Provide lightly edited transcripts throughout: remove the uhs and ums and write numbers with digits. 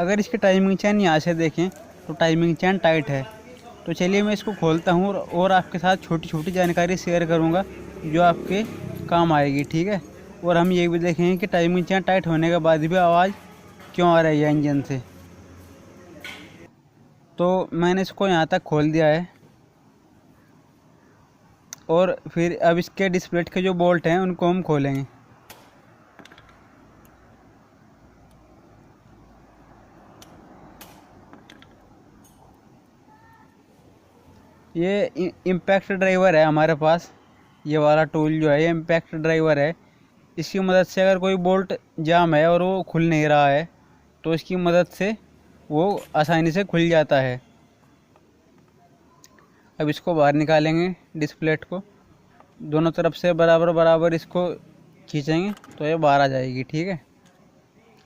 अगर इसकी timing chain यहाँ से देखें तो टाइमिंग चेन टाइट है। तो चलिए मैं इसको खोलता हूँ और आपके साथ छोटी छोटी जानकारी शेयर करूँगा जो आपके काम आएगी, ठीक है। और हम ये भी देखेंगे कि टाइमिंग चेन टाइट होने के बाद भी आवाज़ क्यों आ रही है इंजन से। तो मैंने इसको यहाँ तक खोल दिया है और फिर अब इसके डिस्प्ले के जो बोल्ट हैं उनको हम खोलेंगे। ये इम्पैक्ट ड्राइवर है हमारे पास, ये वाला टूल जो है ये इम्पैक्ट ड्राइवर है। इसकी मदद से अगर कोई बोल्ट जाम है और वो खुल नहीं रहा है तो इसकी मदद से वो आसानी से खुल जाता है। अब इसको बाहर निकालेंगे, डिस्प्लेट को दोनों तरफ से बराबर बराबर इसको खींचेंगे तो ये बाहर आ जाएगी, ठीक है,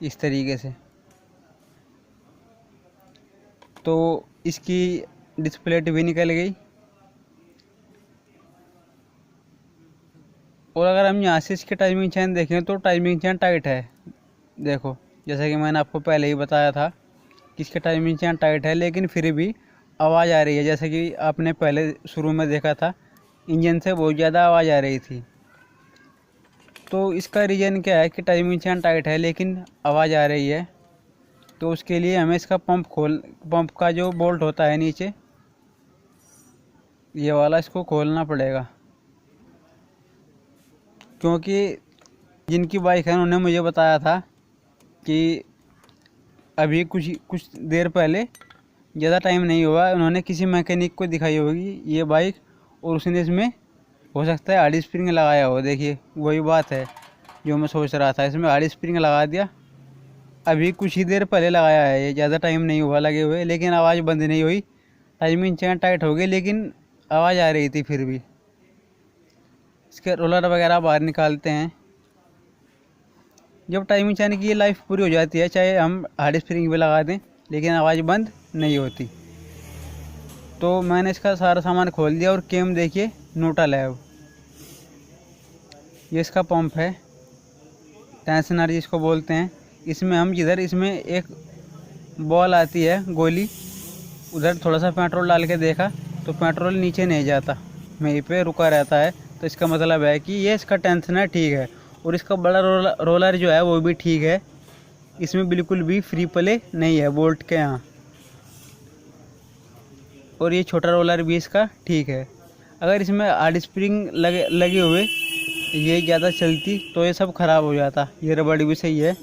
इस तरीके से। तो इसकी डिस्प्लेट भी निकल गई। और अगर हम यहाँ से इसकी टाइमिंग चेन देखें तो टाइमिंग चेन टाइट है। देखो, जैसा कि मैंने आपको पहले ही बताया था कि इसकी टाइमिंग चेन टाइट है, लेकिन फिर भी आवाज़ आ रही है। जैसे कि आपने पहले शुरू में देखा था, इंजन से बहुत ज़्यादा आवाज़ आ रही थी। तो इसका रीज़न क्या है कि टाइमिंग चेन टाइट है लेकिन आवाज़ आ रही है। तो उसके लिए हमें इसका पंप का जो बोल्ट होता है नीचे, ये वाला, इसको खोलना पड़ेगा। क्योंकि जिनकी बाइक है उन्होंने मुझे बताया था कि अभी कुछ देर पहले, ज़्यादा टाइम नहीं हुआ, उन्होंने किसी मैकेनिक को दिखाई होगी ये बाइक और उसने इसमें हो सकता है हार्ड स्प्रिंग लगाया हो। देखिए वही बात है जो मैं सोच रहा था, इसमें हार्ड स्प्रिंग लगा दिया। अभी कुछ ही देर पहले लगाया है, ये ज़्यादा टाइम नहीं हुआ लगे हुए, लेकिन आवाज़ बंद नहीं हुई। टाइमिंग चेन टाइट हो गई लेकिन आवाज़ आ रही थी फिर भी। इसके रोलर वगैरह बाहर निकालते हैं। जब टाइमिंग चेन की लाइफ पूरी हो जाती है, चाहे हम हार्ड स्प्रिंग भी लगा दें, लेकिन आवाज़ बंद नहीं होती। तो मैंने इसका सारा सामान खोल दिया और केम देखिए न्यूट्रल है। अब ये इसका पंप है, टेंशनर जिसको बोलते हैं। इसमें हम इसमें एक बॉल आती है, गोली, उधर थोड़ा सा पेट्रोल डाल के देखा तो पेट्रोल नीचे नहीं जाता, वहीं पे रुका रहता है। तो इसका मतलब है कि ये इसका टेंशनर ठीक है। और इसका बड़ा रोलर जो है वो भी ठीक है, इसमें बिल्कुल भी फ्री प्ले नहीं है बोल्ट के यहाँ। और ये छोटा रोलर भी इसका ठीक है। अगर इसमें हार्ड स्प्रिंग लगे हुए ये ज़्यादा चलती तो ये सब ख़राब हो जाता। ये रबड़ भी सही है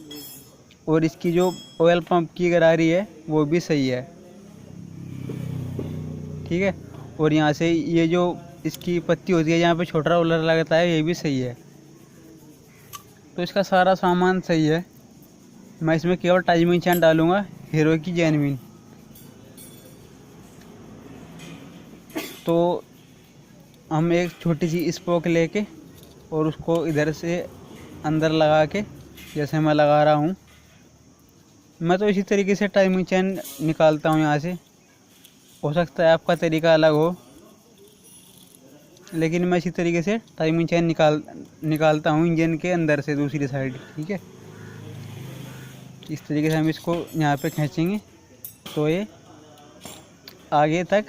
और इसकी जो ऑयल पंप की गरारी है वो भी सही है, ठीक है। और यहाँ से ये जो इसकी पत्ती होती है जहाँ पे छोटा रोलर लगता है ये भी सही है। तो इसका सारा सामान सही है। मैं इसमें केवल टाइमिंग चेन डालूँगा हीरो की जेन्युइन। तो हम एक छोटी सी स्पोक लेके और उसको इधर से अंदर लगा के, जैसे मैं लगा रहा हूँ, मैं तो इसी तरीके से टाइमिंग चेन निकालता हूँ यहाँ से। हो सकता है आपका तरीका अलग हो, लेकिन मैं इसी तरीके से टाइमिंग चेन निकालता हूँ इंजन के अंदर से दूसरी साइड, ठीक है। इस तरीके से हम इसको यहाँ पे खींचेंगे तो ये आगे तक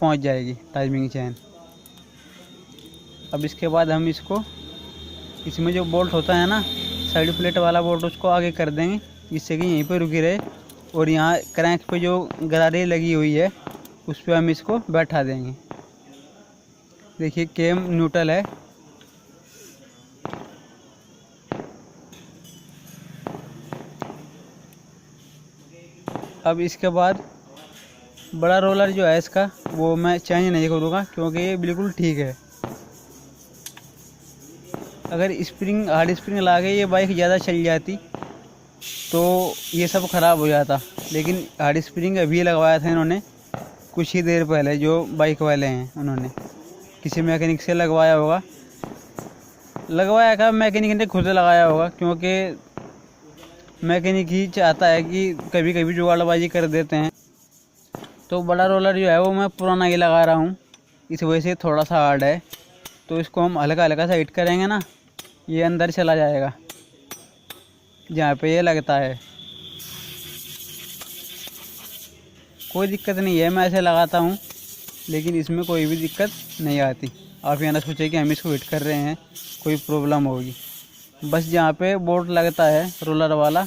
पहुँच जाएगी टाइमिंग चेन। अब इसके बाद हम इसको, इसमें जो बोल्ट होता है ना साइड प्लेट वाला बोल्ट, उसको आगे कर देंगे जिससे कि यहीं पे रुकी रहे। और यहाँ क्रैंक पे जो गरारे लगी हुई है उस पर हम इसको बैठा देंगे। देखिए केम न्यूट्रल है। अब इसके बाद बड़ा रोलर जो है इसका वो मैं चेंज नहीं करूँगा क्योंकि ये बिल्कुल ठीक है। अगर स्प्रिंग हार्ड स्प्रिंग लगा के ये बाइक ज़्यादा चल जाती तो ये सब ख़राब हो जाता, लेकिन हार्ड स्प्रिंग अभी लगवाया था इन्होंने कुछ ही देर पहले, जो बाइक वाले हैं उन्होंने किसी मैकेनिक से लगवाया होगा, लगवाया था मैकेनिक ने खुद लगाया होगा, क्योंकि मैकेनिक ही चाहता है कि कभी कभी जुगाड़बाजी कर देते हैं। तो बड़ा रोलर जो है वो मैं पुराना ही लगा रहा हूँ, इस वजह से थोड़ा सा हार्ड है। तो इसको हम हल्का हल्का सा हिट करेंगे ना, ये अंदर चला जाएगा जहाँ पे ये लगता है। कोई दिक्कत नहीं है, मैं ऐसे लगाता हूँ लेकिन इसमें कोई भी दिक्कत नहीं आती। आप ये ना सोचें कि हम इसको हिट कर रहे हैं कोई प्रॉब्लम होगी। बस जहाँ पे बोल्ट लगता है रोलर वाला,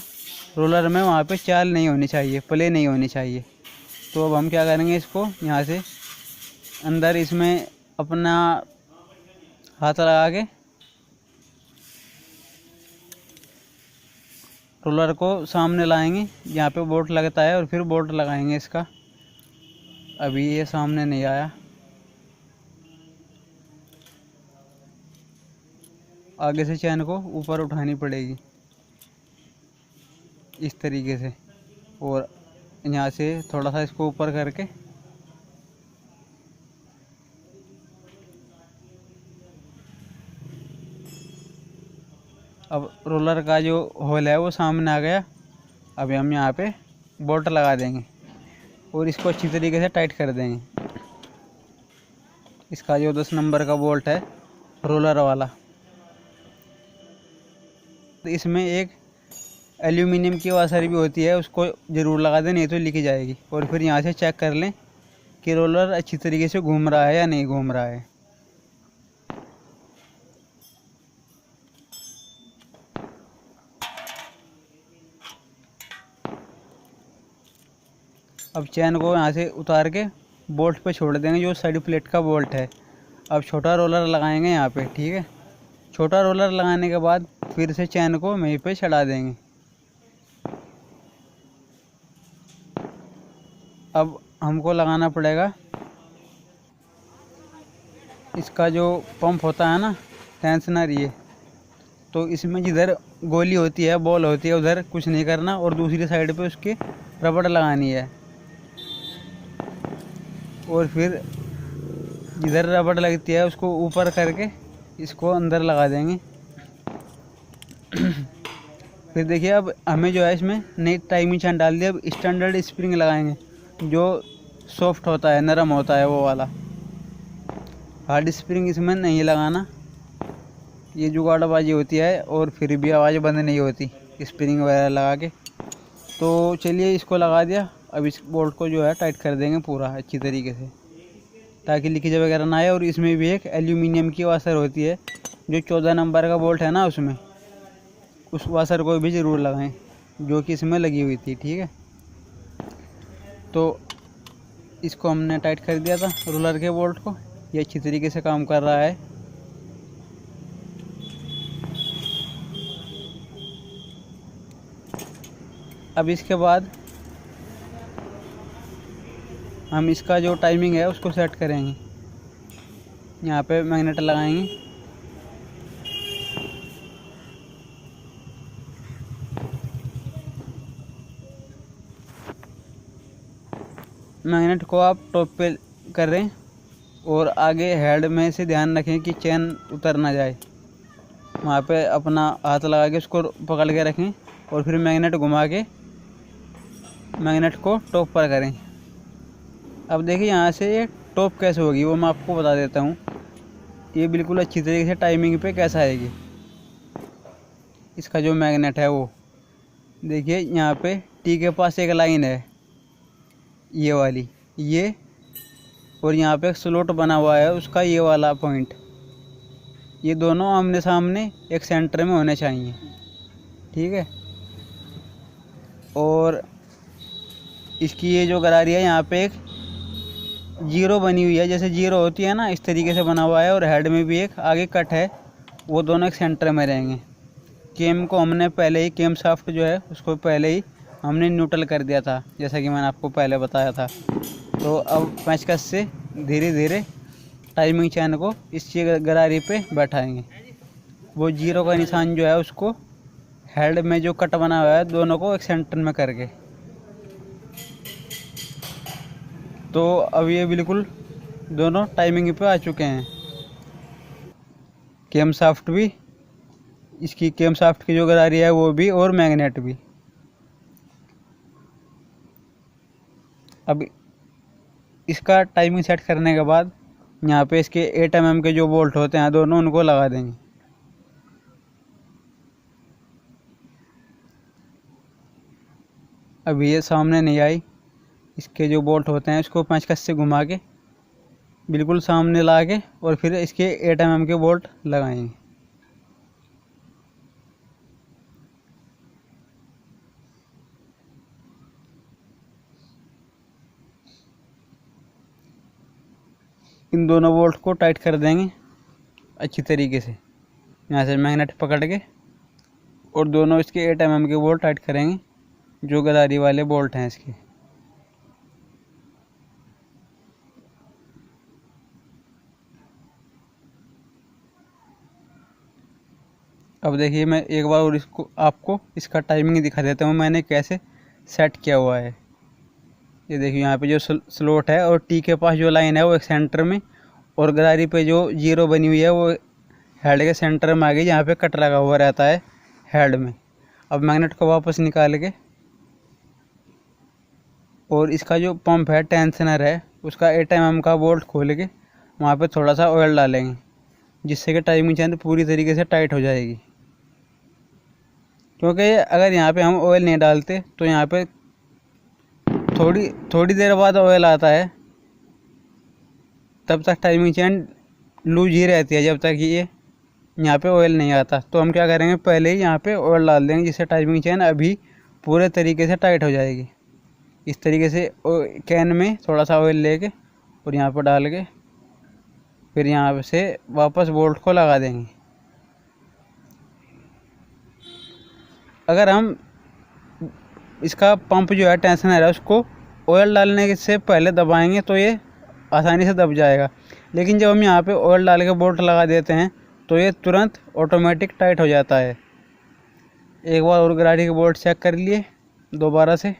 रोलर में वहाँ पे चाल नहीं होनी चाहिए, प्ले नहीं होनी चाहिए। तो अब हम क्या करेंगे, इसको यहाँ से अंदर इसमें अपना हाथ लगा के रोलर को सामने लाएंगे जहाँ पे बोल्ट लगता है और फिर बोल्ट लगाएंगे इसका। अभी ये सामने नहीं आया, आगे से चैन को ऊपर उठानी पड़ेगी इस तरीके से, और यहाँ से थोड़ा सा इसको ऊपर करके अब रोलर का जो होल है वो सामने आ गया। अभी हम यहाँ पे बोल्ट लगा देंगे और इसको अच्छी तरीके से टाइट कर देंगे। इसका जो 10 नंबर का बोल्ट है रोलर वाला, तो इसमें एक एल्यूमिनियम की वाशर भी होती है, उसको ज़रूर लगा दें, नहीं तो लीक जाएगी। और फिर यहाँ से चेक कर लें कि रोलर अच्छी तरीके से घूम रहा है या नहीं घूम रहा है। अब चैन को यहाँ से उतार के बोल्ट पे छोड़ देंगे जो साइड प्लेट का बोल्ट है। अब छोटा रोलर लगाएंगे यहाँ पे, ठीक है। छोटा रोलर लगाने के बाद फिर से चैन को वहीं पे चढ़ा देंगे। अब हमको लगाना पड़ेगा इसका जो पंप होता है ना, टेंशनर, ये तो इसमें जिधर गोली होती है, बॉल होती है, उधर कुछ नहीं करना और दूसरी साइड पे उसके रबड़ लगानी है। और फिर जिधर रबड़ लगती है उसको ऊपर करके इसको अंदर लगा देंगे। फिर देखिए अब हमें जो है इसमें नई टाइमिंग चैन डाल दी। अब स्टैंडर्ड स्प्रिंग लगाएंगे जो सॉफ्ट होता है, नरम होता है, वो वाला। हार्ड स्प्रिंग इसमें नहीं लगाना, ये जुगाड़बाजी होती है और फिर भी आवाज़ बंद नहीं होती स्प्रिंग वगैरह लगा के। तो चलिए इसको लगा दिया। अब इस बोल्ट को जो है टाइट कर देंगे पूरा अच्छी तरीके से, ताकि लीकेज वगैरह ना आए। और इसमें भी एक एल्यूमिनियम की वाशर होती है, जो 14 नंबर का बोल्ट है ना, उसमें उस वाशर को भी ज़रूर लगाएं जो कि इसमें लगी हुई थी, ठीक है। तो इसको हमने टाइट कर दिया था रोलर के बोल्ट को, ये अच्छी तरीके से काम कर रहा है। अब इसके बाद हम इसका जो टाइमिंग है उसको सेट करेंगे। यहाँ पे मैग्नेट लगाएंगे, मैग्नेट को आप टॉप पे करें और आगे हेड में से ध्यान रखें कि चेन उतर ना जाए। वहाँ पे अपना हाथ लगा के उसको पकड़ के रखें और फिर मैग्नेट घुमा के मैग्नेट को टॉप पर करें। अब देखिए यहाँ से ये टॉप कैसे होगी वो मैं आपको बता देता हूँ। ये बिल्कुल अच्छी तरीके से टाइमिंग पे कैसा आएगी। इसका जो मैग्नेट है वो देखिए, यहाँ पे टी के पास एक लाइन है ये वाली, ये, और यहाँ पे एक स्लॉट बना हुआ है उसका ये वाला पॉइंट। ये दोनों आमने सामने एक सेंटर में होने चाहिए, ठीक है। और इसकी ये जो गरारी है यहाँ पे एक जीरो बनी हुई है, जैसे जीरो होती है ना, इस तरीके से बना हुआ है। और हेड में भी एक आगे कट है, वो दोनों एक सेंटर में रहेंगे। केम को हमने पहले ही, केम शाफ्ट जो है उसको पहले ही हमने न्यूट्रल कर दिया था, जैसा कि मैंने आपको पहले बताया था। तो अब पेंचकस से धीरे धीरे टाइमिंग चैन को इस गरारी पे बैठाएंगे। वो जीरो का निशान जो है उसको हेड में जो कट बना हुआ है दोनों को एक सेंटर में करके। तो अब ये बिल्कुल दोनों टाइमिंग पे आ चुके हैं। केम शाफ्ट भी, इसकी केम शाफ्ट की जो गरारी है वो भी, और मैग्नेट भी। अब इसका टाइमिंग सेट करने के बाद यहाँ पे इसके 8 mm के जो बोल्ट होते हैं दोनों, उनको लगा देंगे। अभी ये सामने नहीं आई, इसके जो बोल्ट होते हैं उसको पेंचकस से घुमा के बिल्कुल सामने ला के और फिर इसके 8 mm के बोल्ट लगाएंगे। इन दोनों बोल्ट को टाइट कर देंगे अच्छी तरीके से, यहाँ से मैग्नेट पकड़ के, और दोनों इसके 8 mm के बोल्ट टाइट करेंगे जो गदारी वाले बोल्ट हैं इसके। अब देखिए मैं एक बार और इसको आपको इसका टाइमिंग दिखा देता हूँ मैंने कैसे सेट किया हुआ है। ये देखिए यहाँ पे जो स्लॉट है और टी के पास जो लाइन है वो एक सेंटर में, और गदारी पे जो जीरो बनी हुई है वो हेड के सेंटर में आ गई, जहाँ पे कट लगा हुआ रहता है हेड में। अब मैग्नेट को वापस निकाल के और इसका जो पंप है टेंशनर है उसका 8 mm का बोल्ट खोल के वहाँ पे थोड़ा सा ऑयल डालेंगे, जिससे कि टाइमिंग चेन पूरी तरीके से टाइट हो जाएगी। क्योंकि अगर यहाँ पे हम ऑयल नहीं डालते तो यहाँ पे थोड़ी देर बाद ऑयल आता है, तब तक टाइमिंग चेन लूज ही रहती है जब तक ये यहाँ पे ऑयल नहीं आता। तो हम क्या करेंगे, पहले ही यहाँ पे ऑयल डाल देंगे, जिससे टाइमिंग चेन अभी पूरे तरीके से टाइट हो जाएगी। इस तरीके से कैन में थोड़ा सा ऑयल लेके और यहाँ पर डाल के फिर यहाँ से वापस बोल्ट को लगा देंगे। अगर हम इसका पंप जो है टेंशनर है उसको ऑयल डालने से पहले दबाएंगे तो ये आसानी से दब जाएगा, लेकिन जब हम यहाँ पे ऑयल डाल के बोल्ट लगा देते हैं तो ये तुरंत ऑटोमेटिक टाइट हो जाता है। एक बार और गाड़ी के बोल्ट चेक कर लिए दोबारा से।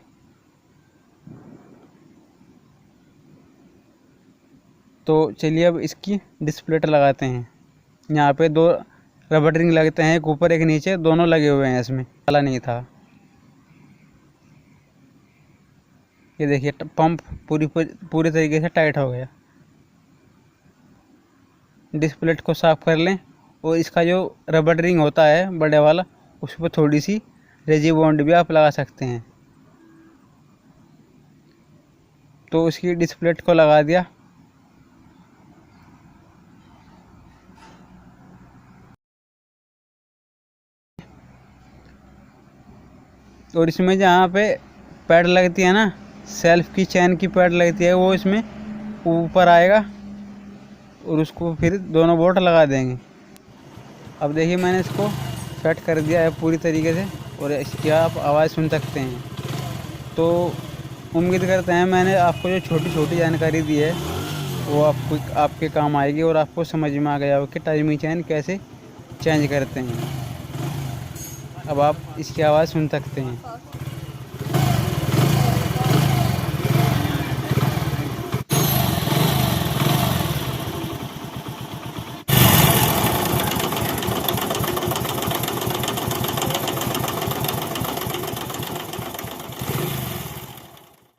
तो चलिए अब इसकी डिस्प्लेट लगाते हैं। यहाँ पे 2 रबर रिंग लगते हैं, एक ऊपर एक नीचे, दोनों लगे हुए हैं, इसमें वाला नहीं था। ये देखिए पंप पूरी तरीके से टाइट हो गया। डिस्प्लेट को साफ कर लें और इसका जो रबर रिंग होता है बड़े वाला उस पर थोड़ी सी रेजिव बॉन्ड भी आप लगा सकते हैं। तो उसकी डिस्प्लेट को लगा दिया। और इसमें जहाँ पे पैड लगती है ना, सेल्फ की चैन की पैड लगती है, वो इसमें ऊपर आएगा और उसको फिर दोनों बोल्ट लगा देंगे। अब देखिए मैंने इसको सेट कर दिया है पूरी तरीके से और इसकी आप आवाज़ सुन सकते हैं। तो उम्मीद करते हैं मैंने आपको जो छोटी छोटी जानकारी दी है वो आपके काम आएगी और आपको समझ में आ गया हो कि टाइमिंग चैन कैसे चेंज करते हैं। अब आप इसकी आवाज़ सुन सकते हैं।